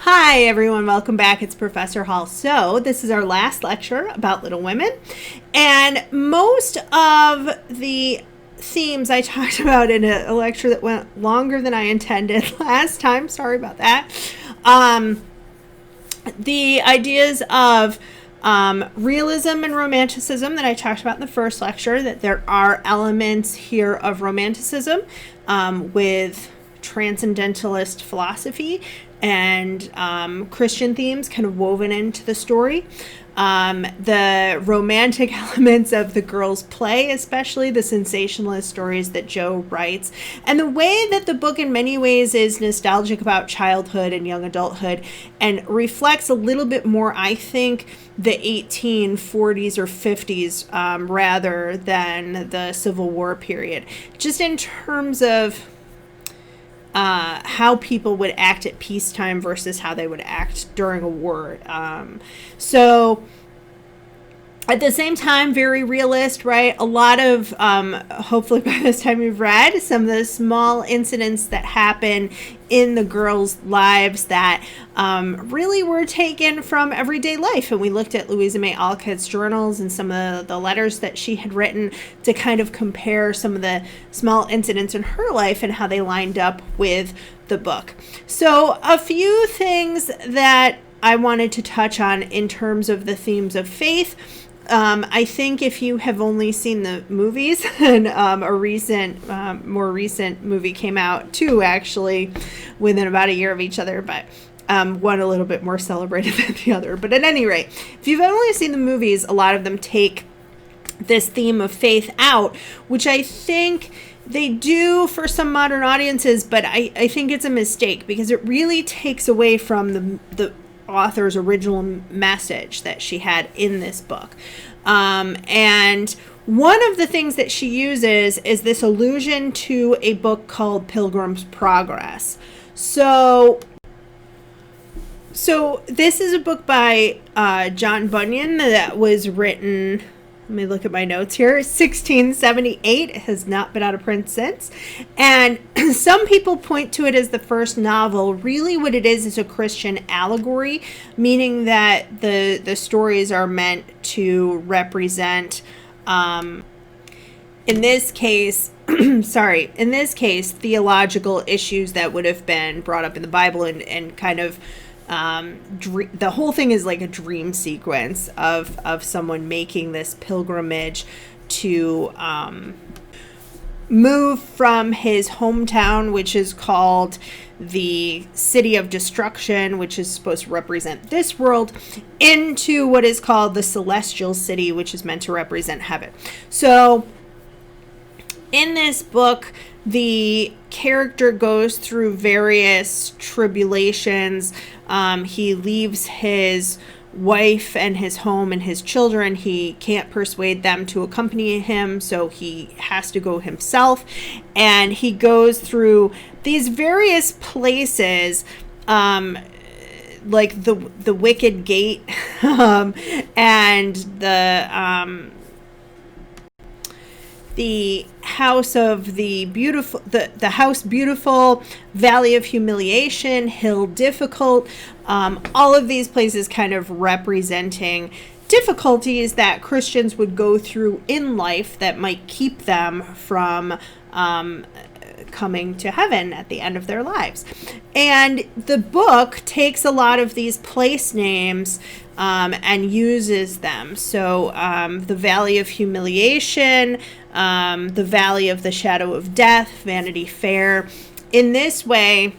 Hi everyone, welcome back. It's Professor Hall. So this is our last lecture about Little Women, and most of the themes I talked about in a lecture that went longer than I intended last time. Sorry about that. The ideas of realism and romanticism that I talked about in the first lecture, that there are elements here of romanticism with transcendentalist philosophy and Christian themes kind of woven into the story. The romantic elements of the girls' play, especially the sensationalist stories that Jo writes, and the way that the book in many ways is nostalgic about childhood and young adulthood and reflects a little bit more, I think, the 1840s or 50s rather than the Civil War period. Just in terms of how people would act at peacetime versus how they would act during a war. So at the same time, very realist, right? A lot of, hopefully by this time you've read some of the small incidents that happen in the girls' lives that really were taken from everyday life. And we looked at Louisa May Alcott's journals and some of the letters that she had written to kind of compare some of the small incidents in her life and how they lined up with the book. So a few things that I wanted to touch on in terms of the themes of faith. I think if you have only seen the movies, and more recent movie came out, two actually, within about a year of each other, but one a little bit more celebrated than the other. But at any rate, if you've only seen the movies, a lot of them take this theme of faith out, which I think they do for some modern audiences, but I think it's a mistake because it really takes away from the author's original message that she had in this book. And one of the things that she uses is this allusion to a book called Pilgrims Progress. So this is a book by John Bunyan that was written, let me look at my notes here, 1678. It has not been out of print since. And some people point to it as the first novel. Really what it is a Christian allegory, meaning that the stories are meant to represent, in this case, theological issues that would have been brought up in the Bible and kind of the whole thing is like a dream sequence of someone making this pilgrimage to move from his hometown, which is called the City of Destruction, which is supposed to represent this world, into what is called the Celestial City, which is meant to represent heaven. So in this book, the character goes through various tribulations. He leaves his wife and his home and his children. He can't persuade them to accompany him, so he has to go himself. And he goes through these various places, like the Wicket Gate, and the House of the Beautiful, the House Beautiful, Valley of Humiliation, Hill Difficult, all of these places kind of representing difficulties that Christians would go through in life that might keep them from coming to heaven at the end of their lives. And the book takes a lot of these place names and uses them. So the Valley of Humiliation, the Valley of the Shadow of Death, Vanity Fair. In this way,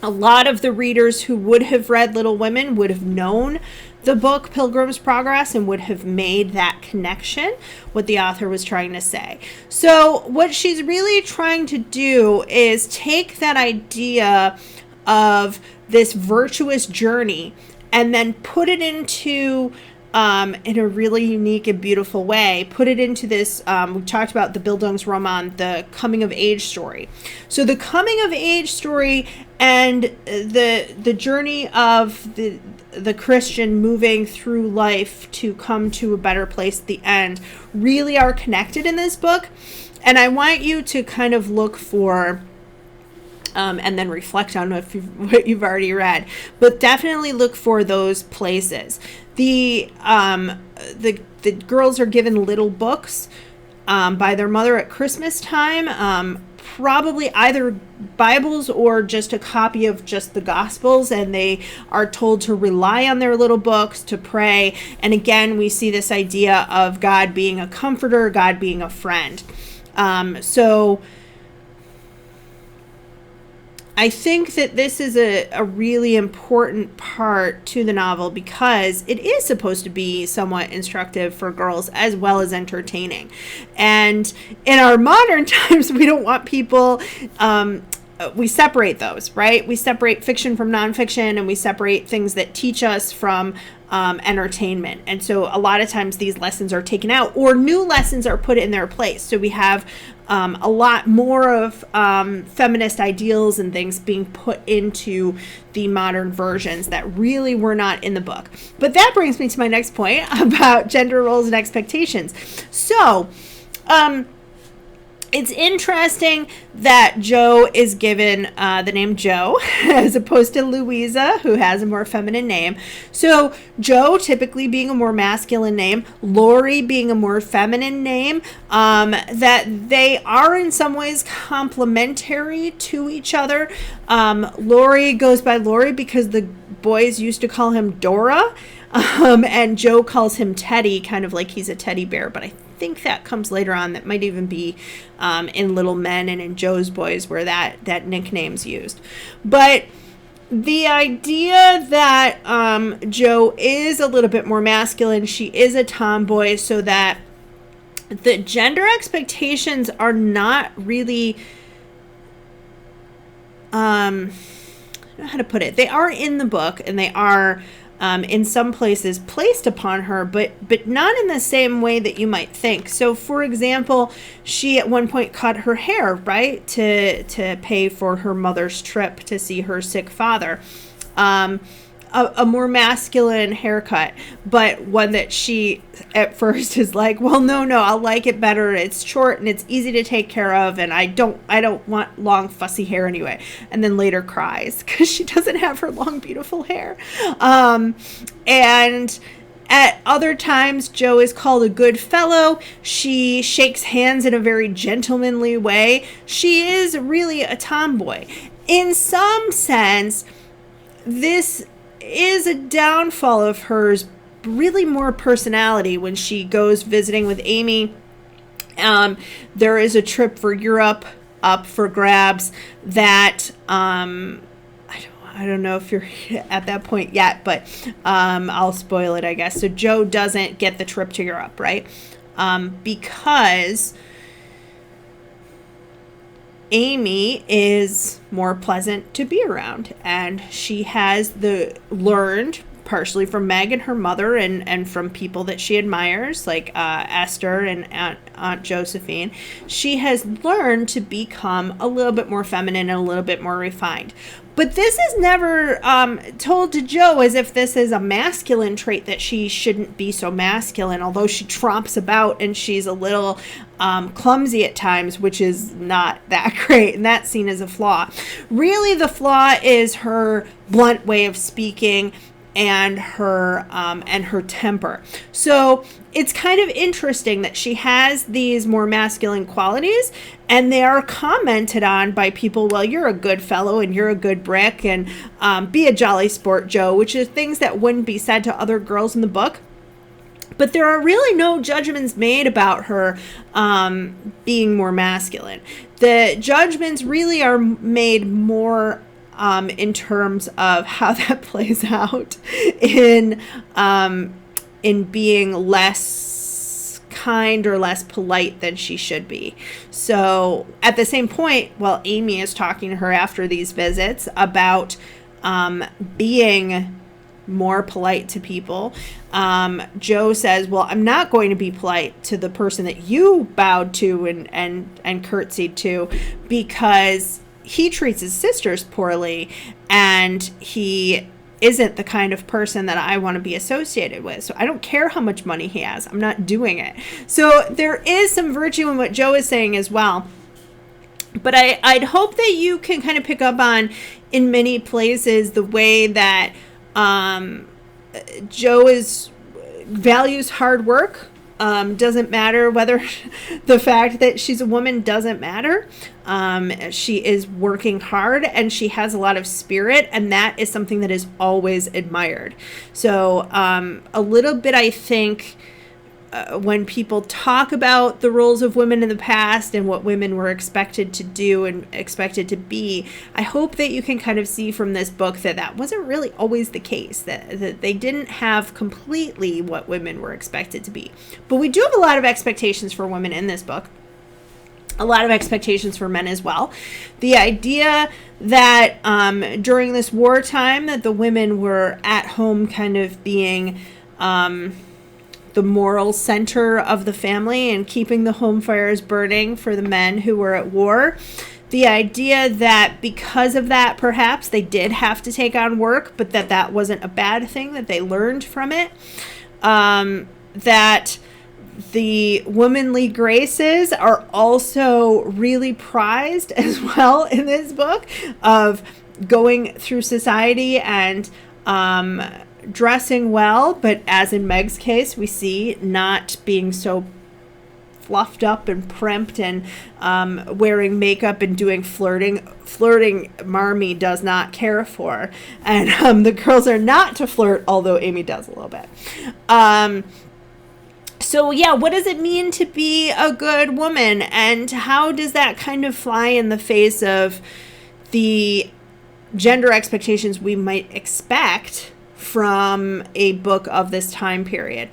a lot of the readers who would have read Little Women would have known the book Pilgrims Progress and would have made that connection, what the author was trying to say. So what she's really trying to do is take that idea of this virtuous journey and then put it into, in a really unique and beautiful way, put it into this, we talked about the Bildungsroman, the coming of age story. So the coming of age story and the journey of the Christian moving through life to come to a better place at the end really are connected in this book. And I want you to kind of look for and then reflect on what you've already read. But definitely look for those places. The girls are given little books by their mother at Christmas time, probably either Bibles or just a copy of just the Gospels, and they are told to rely on their little books to pray. And again, we see this idea of God being a comforter, God being a friend. So I think that this is a really important part to the novel because it is supposed to be somewhat instructive for girls as well as entertaining. And in our modern times, we don't want people, we separate those, right? We separate fiction from nonfiction, and we separate things that teach us from entertainment. And so a lot of times these lessons are taken out or new lessons are put in their place. So we have a lot more of feminist ideals and things being put into the modern versions that really were not in the book. But that brings me to my next point about gender roles and expectations. So, it's interesting that Jo is given the name Jo as opposed to Louisa, who has a more feminine name. So Jo typically being a more masculine name, Laurie being a more feminine name, that they are in some ways complementary to each other. Laurie goes by Laurie because the boys used to call him Dora, and Jo calls him Teddy, kind of like he's a teddy bear, but I think that comes later on. That might even be in Little Men and in Jo's Boys where that nickname's used. But the idea that Jo is a little bit more masculine, she is a tomboy, so that the gender expectations are not really, I don't know how to put it. They are in the book, and they are in some places placed upon her, but not in the same way that you might think. So, for example, she at one point cut her hair, right, to pay for her mother's trip to see her sick father. A more masculine haircut, but one that she at first is like, well, no, I'll like it better. It's short and it's easy to take care of, and I don't want long fussy hair anyway. And then later cries because she doesn't have her long beautiful hair. And at other times, Jo is called a good fellow. She shakes hands in a very gentlemanly way. She is really a tomboy. In some sense, this is a downfall of hers, really more personality when she goes visiting with Amy. There is a trip for Europe up for grabs that I don't know if you're at that point yet, but I'll spoil it, I guess. So Jo doesn't get the trip to Europe, right? Because Amy is more pleasant to be around, and she has learned partially from Meg and her mother and from people that she admires, like Esther and Aunt Josephine. She has learned to become a little bit more feminine and a little bit more refined. But this is never told to Jo as if this is a masculine trait, that she shouldn't be so masculine, although she tromps about and she's a little clumsy at times, which is not that great, and that's seen as a flaw. Really, the flaw is her blunt way of speaking and her temper. So it's kind of interesting that she has these more masculine qualities, and they are commented on by people. Well, you're a good fellow, and you're a good brick, and be a jolly sport, Jo, which is things that wouldn't be said to other girls in the book. But there are really no judgments made about her being more masculine. The judgments really are made more in terms of how that plays out in being less kind or less polite than she should be. So at the same point, while Amy is talking to her after these visits about being more polite to people, Jo says, well, I'm not going to be polite to the person that you bowed to and curtsied to, because he treats his sisters poorly, and he isn't the kind of person that I want to be associated with. So I don't care how much money he has. I'm not doing it. So there is some virtue in what Jo is saying as well. But I'd hope that you can kind of pick up on, in many places, the way that Jo values hard work. Doesn't matter whether the fact that she's a woman doesn't matter. She is working hard and she has a lot of spirit, and that is something that is always admired. So a little bit, I think, when people talk about the roles of women in the past and what women were expected to do and expected to be, I hope that you can kind of see from this book that that wasn't really always the case, that they didn't have completely what women were expected to be. But we do have a lot of expectations for women in this book. A lot of expectations for men as well. The idea that during this wartime that the women were at home kind of being the moral center of the family and keeping the home fires burning for the men who were at war. The idea that because of that, perhaps they did have to take on work, but that wasn't a bad thing, that they learned from it. That the womanly graces are also really prized as well in this book, of going through society and dressing well, but as in Meg's case, we see not being so fluffed up and primped and wearing makeup and doing flirting. Marmee does not care for, and the girls are not to flirt, although Amy does a little bit. So yeah, what does it mean to be a good woman, and how does that kind of fly in the face of the gender expectations we might expect from a book of this time period?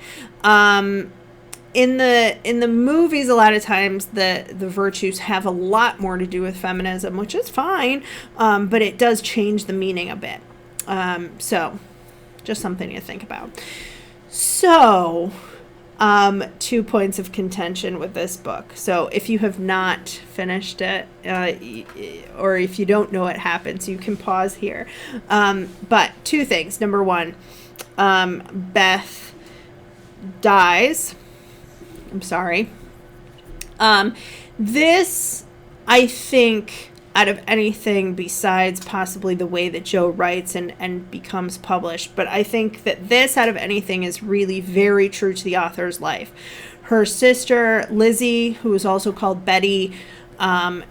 In the movies, a lot of times the virtues have a lot more to do with feminism, which is fine, but it does change the meaning a bit. So just something to think about. So 2 points of contention with this book. So if you have not finished it, or if you don't know what happens, you can pause here. But 2 things. Number 1, Beth dies. I'm sorry. This, I think, out of anything besides possibly the way that Jo writes and becomes published, but I think that this, out of anything, is really very true to the author's life. Her sister, Lizzie, who is also called Betty,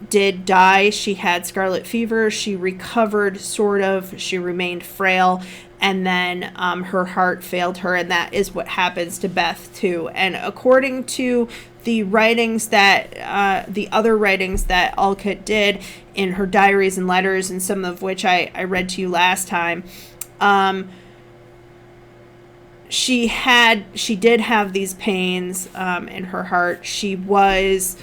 did die. She had scarlet fever. She recovered, sort of. She remained frail. And then her heart failed her, and that is what happens to Beth too. And according to the writings that the other writings that Alcott did in her diaries and letters, and some of which I read to you last time, she did have these pains in her heart. She was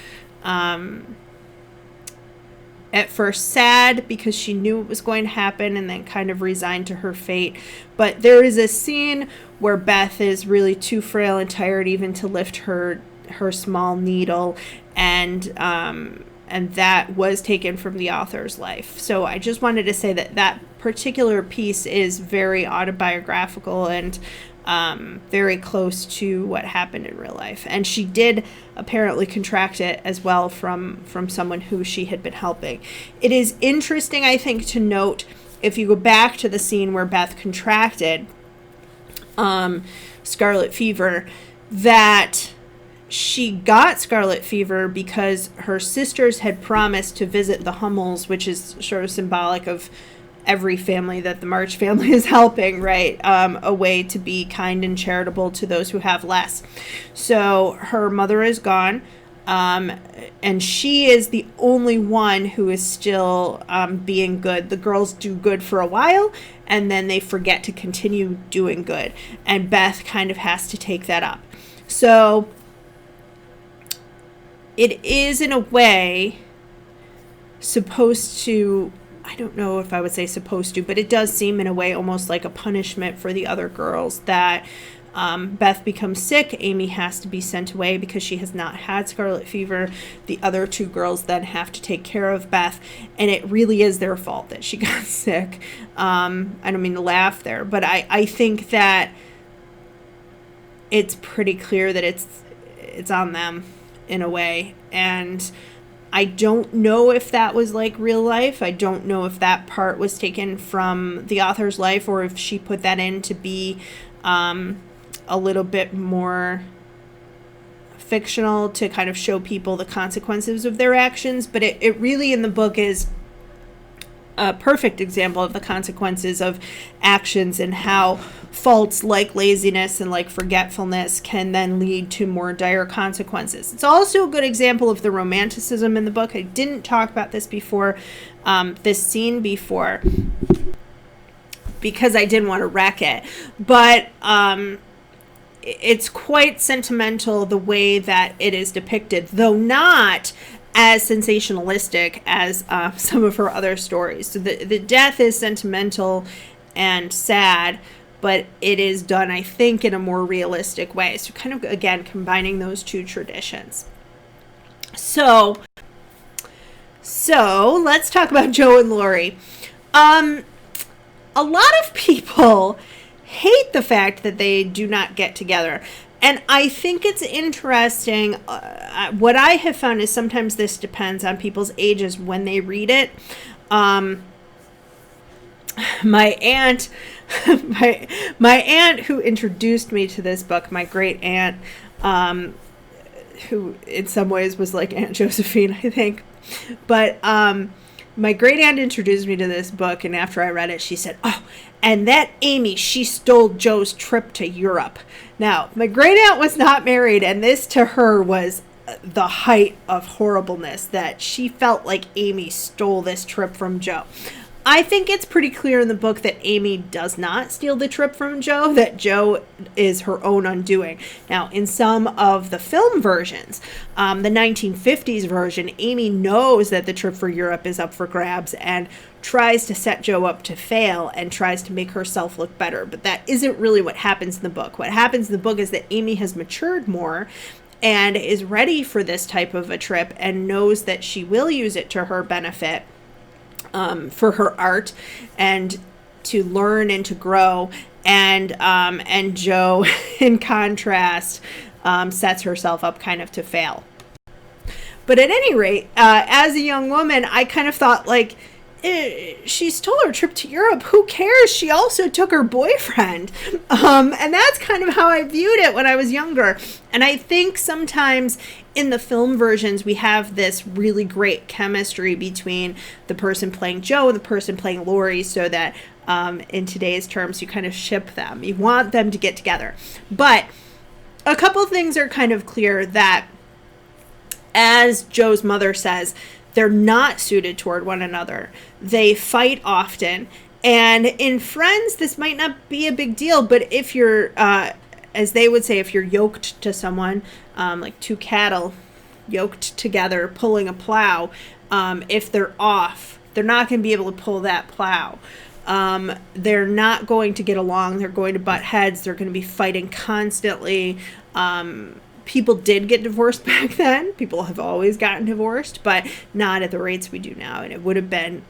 at first sad because she knew it was going to happen, and then kind of resigned to her fate. But there is a scene where Beth is really too frail and tired even to lift her small needle, and that was taken from the author's life. So I just wanted to say that particular piece is very autobiographical and very close to what happened in real life. And she did apparently contract it as well from someone who she had been helping. It is interesting, I think, to note, if you go back to the scene where Beth contracted scarlet fever, that she got scarlet fever because her sisters had promised to visit the Hummels, which is sort of symbolic of every family that the March family is helping, right? A way to be kind and charitable to those who have less. So her mother is gone, and she is the only one who is still being good. The girls do good for a while, and then they forget to continue doing good. And Beth kind of has to take that up. So it is, in a way, supposed to, I don't know if I would say supposed to, but it does seem in a way almost like a punishment for the other girls that Beth becomes sick. Amy has to be sent away because she has not had scarlet fever. The other 2 girls then have to take care of Beth, and it really is their fault that she got sick. I don't mean to laugh there, but I think that it's pretty clear that it's on them in a way. And I don't know if that was like real life. I don't know if that part was taken from the author's life or if she put that in to be a little bit more fictional to kind of show people the consequences of their actions. But it really in the book is a perfect example of the consequences of actions and how faults like laziness and like forgetfulness can then lead to more dire consequences. It's also a good example of the romanticism in the book. I didn't talk about this before, this scene before, because I didn't want to wreck it. But it's quite sentimental the way that it is depicted, though not as sensationalistic as some of her other stories. So the death is sentimental and sad, but it is done, I think, in a more realistic way. So kind of, again, combining those two traditions. So let's talk about Jo and Laurie. A lot of people hate the fact that they do not get together. And I think it's interesting. What I have found is sometimes this depends on people's ages when they read it. My aunt, my aunt who introduced me to this book, my great aunt, who in some ways was like Aunt Josephine, I think. But my great aunt introduced me to this book, and after I read it, she said, "Oh, and that Amy, she stole Jo's trip to Europe." Now, my great aunt was not married, and this to her was the height of horribleness, that she felt like Amy stole this trip from Jo. I think it's pretty clear in the book that Amy does not steal the trip from Jo, that Jo is her own undoing. Now, in some of the film versions, the 1950s version, Amy knows that the trip for Europe is up for grabs and tries to set Jo up to fail and tries to make herself look better. But that isn't really what happens in the book. What happens in the book is that Amy has matured more and is ready for this type of a trip and knows that she will use it to her benefit. For her art and to learn and to grow, and Jo, in contrast, sets herself up kind of to fail. But at any rate, as a young woman, I kind of thought, like, she stole her trip to Europe. Who cares? She also took her boyfriend. And that's kind of how I viewed it when I was younger. And I think sometimes in the film versions, we have this really great chemistry between the person playing Jo and the person playing Laurie, so that in today's terms, you kind of ship them. You want them to get together. But a couple things are kind of clear, that, as Jo's mother says, they're not suited toward one another. They fight often. And in friends, this might not be a big deal, but if you're, as they would say, if you're yoked to someone, like two cattle yoked together, pulling a plow, if they're off, they're not going to be able to pull that plow. They're not going to get along. They're going to butt heads. They're going to be fighting constantly. People did get divorced back then. People have always gotten divorced, but not at the rates we do now. And it would have been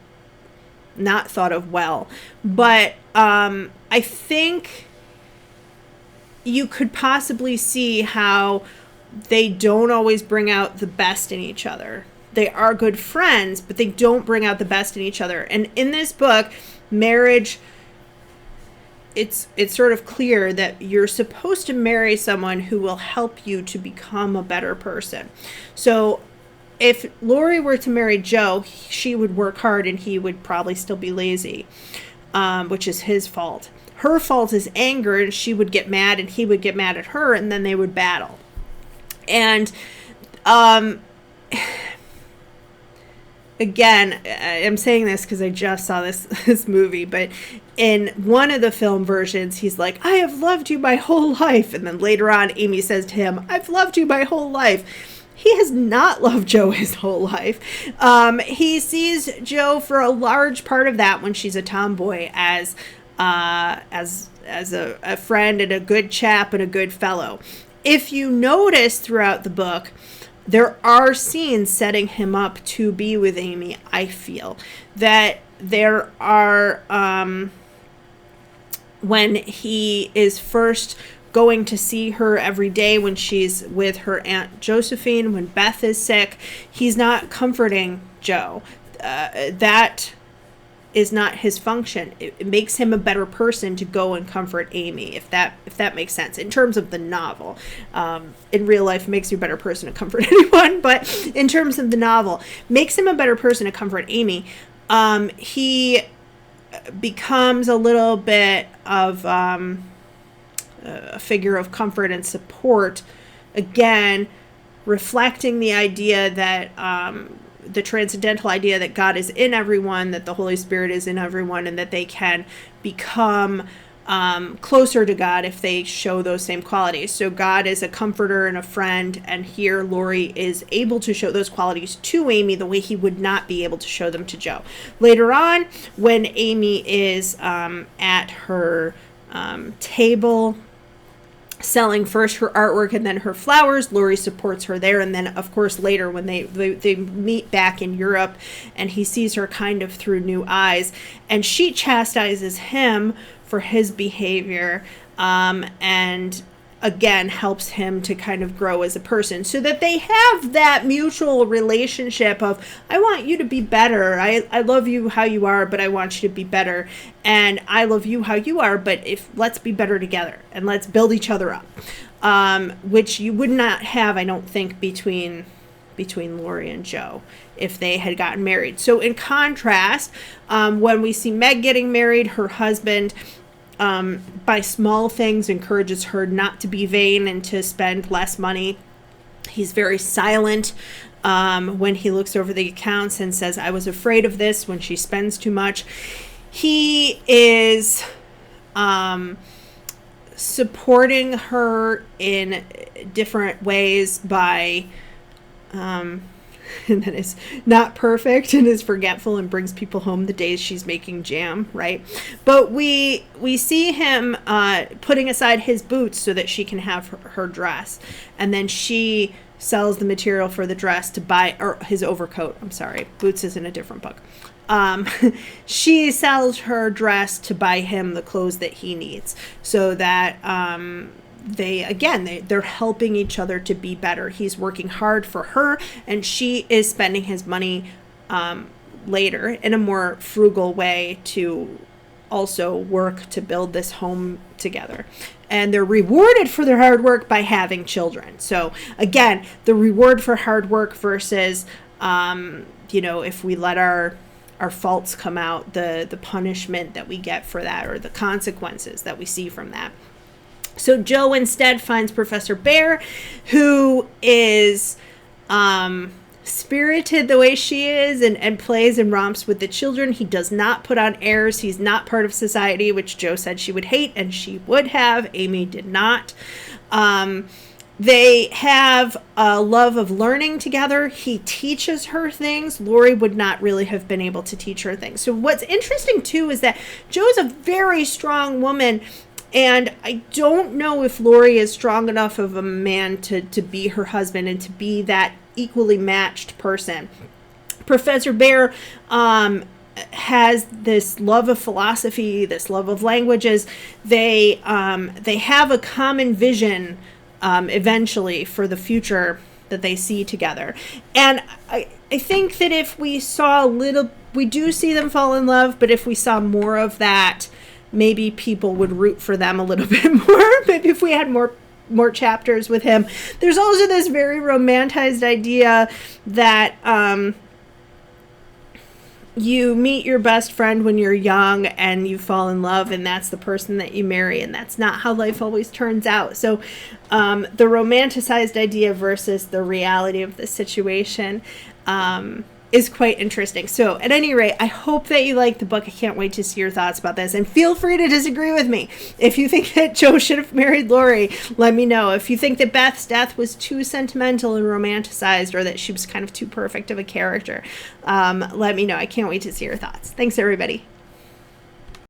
not thought of well. But I think you could possibly see how they don't always bring out the best in each other. They are good friends, but they don't bring out the best in each other. And in this book, marriage, it's sort of clear that you're supposed to marry someone who will help you to become a better person. So if Laurie were to marry Jo, she would work hard and he would probably still be lazy, which is his fault. Her fault is anger, and she would get mad and he would get mad at her, and then they would battle. And again, I'm saying this because I just saw this movie, but in one of the film versions, he's like, "I have loved you my whole life." And then later on, Amy says to him, "I've loved you my whole life." He has not loved Jo his whole life. He sees Jo for a large part of that when she's a tomboy as a friend and a good chap and a good fellow. If you notice throughout the book, there are scenes setting him up to be with Amy. I feel that there are, when he is first going to see her every day when she's with her Aunt Josephine, when Beth is sick. He's not comforting Jo. That is not his function. It makes him a better person to go and comfort Amy, if that makes sense in terms of the novel. In real life, it makes you a better person to comfort anyone, but in terms of the novel, makes him a better person to comfort Amy. He becomes a little bit of a figure of comfort and support, again reflecting the idea that the transcendental idea that God is in everyone, that the Holy Spirit is in everyone, and that they can become closer to God if they show those same qualities. So God is a comforter and a friend, and here Laurie is able to show those qualities to Amy the way he would not be able to show them to Jo. Later on, when Amy is at her table selling first her artwork and then her flowers, Laurie supports her there. And then, of course, later when they meet back in Europe and he sees her kind of through new eyes, and she chastises him for his behavior, and again helps him to kind of grow as a person, so that they have that mutual relationship of, I want you to be better, I love you how you are, but I want you to be better, and I love you how you are, but let's be better together and let's build each other up, which you would not have, I don't think, between Laurie and Jo if they had gotten married. So in contrast, when we see Meg getting married, her husband by small things encourages her not to be vain and to spend less money. He's very silent when he looks over the accounts and says, I was afraid of this, when she spends too much. He is supporting her in different ways by and that is not perfect and is forgetful and brings people home the days she's making jam, right? But we see him putting aside his boots so that she can have her dress, and then she sells the material for the dress to buy, or his overcoat, I'm sorry, boots is in a different book. She sells her dress to buy him the clothes that he needs, so that they're helping each other to be better. He's working hard for her, and she is spending his money later in a more frugal way to also work to build this home together. And they're rewarded for their hard work by having children. So again, the reward for hard work versus if we let our faults come out, the punishment that we get for that, or the consequences that we see from that. So Jo instead finds Professor Bear, who is spirited the way she is, and plays and romps with the children. He does not put on airs. He's not part of society, which Jo said she would hate, and she would have. Amy did not. They have a love of learning together. He teaches her things. Laurie would not really have been able to teach her things. So what's interesting, too, is that Jo is a very strong woman, and I don't know if Laurie is strong enough of a man to be her husband and to be that equally matched person. Professor Bear has this love of philosophy, this love of languages. They have a common vision eventually for the future that they see together. And I think that if we saw we do see them fall in love, but if we saw more of that, maybe people would root for them a little bit more. Maybe if we had more chapters with him. There's also this very romanticized idea that you meet your best friend when you're young and you fall in love, and that's the person that you marry, and that's not how life always turns out. So the romanticized idea versus the reality of the situation is quite interesting. So at any rate, I hope that you like the book. I can't wait to see your thoughts about this, and feel free to disagree with me. If you think that Jo should have married Laurie, let me know. If you think that Beth's death was too sentimental and romanticized, or that she was kind of too perfect of a character, let me know. I can't wait to see your thoughts. Thanks, everybody.